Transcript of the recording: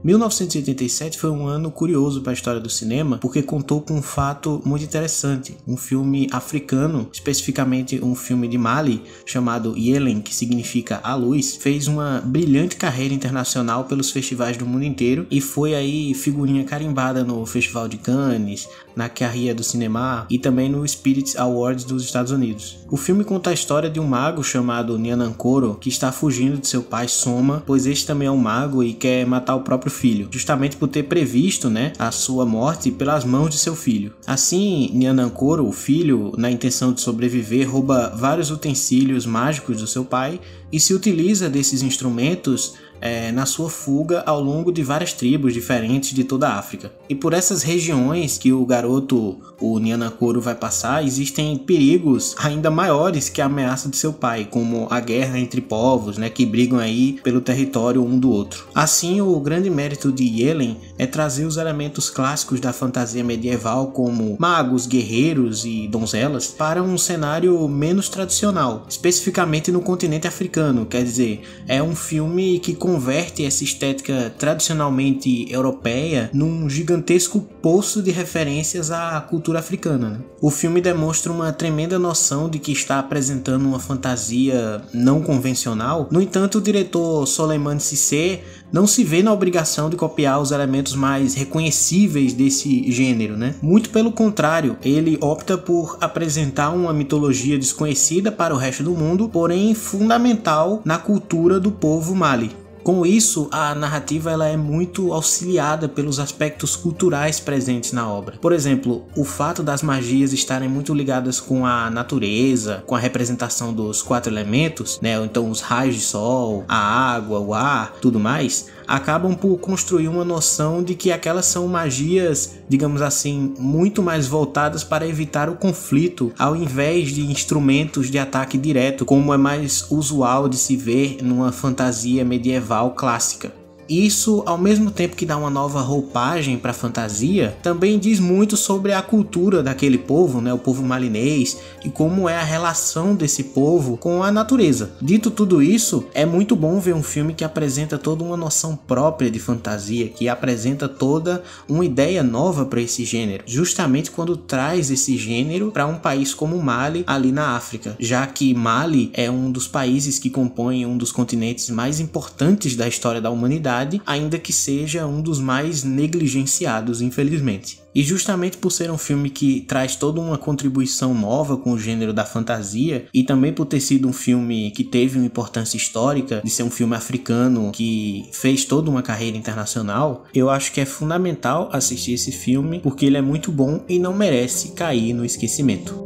1987 foi um ano curioso para a história do cinema, porque contou com um fato muito interessante. Um filme africano, especificamente um filme de Mali, chamado Yelen, que significa a luz, fez uma brilhante carreira internacional pelos festivais do mundo inteiro e foi aí figurinha carimbada no Festival de Cannes, na Carreira do Cinema e também no Spirit Awards dos Estados Unidos. O filme conta a história de um mago chamado Nyankoro, que está fugindo de seu pai Soma, pois este também é um mago e quer matar o próprio filho, justamente por ter previsto, a sua morte pelas mãos de seu filho. Assim, Nyankoro, o filho, na intenção de sobreviver, rouba vários utensílios mágicos do seu pai e se utiliza desses instrumentos na sua fuga ao longo de várias tribos diferentes de toda a África. E por essas regiões que o garoto, o Nyankoro, vai passar, existem perigos ainda maiores que a ameaça de seu pai, como a guerra entre povos, que brigam aí pelo território um do outro. Assim, o grande mérito de Yelen é trazer os elementos clássicos da fantasia medieval, como magos, guerreiros e donzelas, para um cenário menos tradicional, especificamente no continente africano. Quer dizer, é um filme que converte essa estética tradicionalmente europeia num gigantesco poço de referências à cultura africana. O filme demonstra uma tremenda noção de que está apresentando uma fantasia não convencional. No entanto, o diretor Souleymane Cissé não se vê na obrigação de copiar os elementos mais reconhecíveis desse gênero, Muito pelo contrário, ele opta por apresentar uma mitologia desconhecida para o resto do mundo, porém fundamental na cultura do povo Mali. Com isso, a narrativa ela é muito auxiliada pelos aspectos culturais presentes na obra. Por exemplo, o fato das magias estarem muito ligadas com a natureza, com a representação dos 4 elementos, então os raios de sol, a água, o ar, tudo mais, acabam por construir uma noção de que aquelas são magias, digamos assim, muito mais voltadas para evitar o conflito, ao invés de instrumentos de ataque direto, como é mais usual de se ver numa fantasia medieval clássica. Isso, ao mesmo tempo que dá uma nova roupagem para a fantasia, também diz muito sobre a cultura daquele povo, o povo malinês, e como é a relação desse povo com a natureza. Dito tudo isso, é muito bom ver um filme que apresenta toda uma noção própria de fantasia, que apresenta toda uma ideia nova para esse gênero, justamente quando traz esse gênero para um país como Mali, ali na África, já que Mali é um dos países que compõem um dos continentes mais importantes da história da humanidade, ainda que seja um dos mais negligenciados, infelizmente. E justamente por ser um filme que traz toda uma contribuição nova com o gênero da fantasia, e também por ter sido um filme que teve uma importância histórica, de ser um filme africano que fez toda uma carreira internacional, eu acho que é fundamental assistir esse filme, porque ele é muito bom e não merece cair no esquecimento.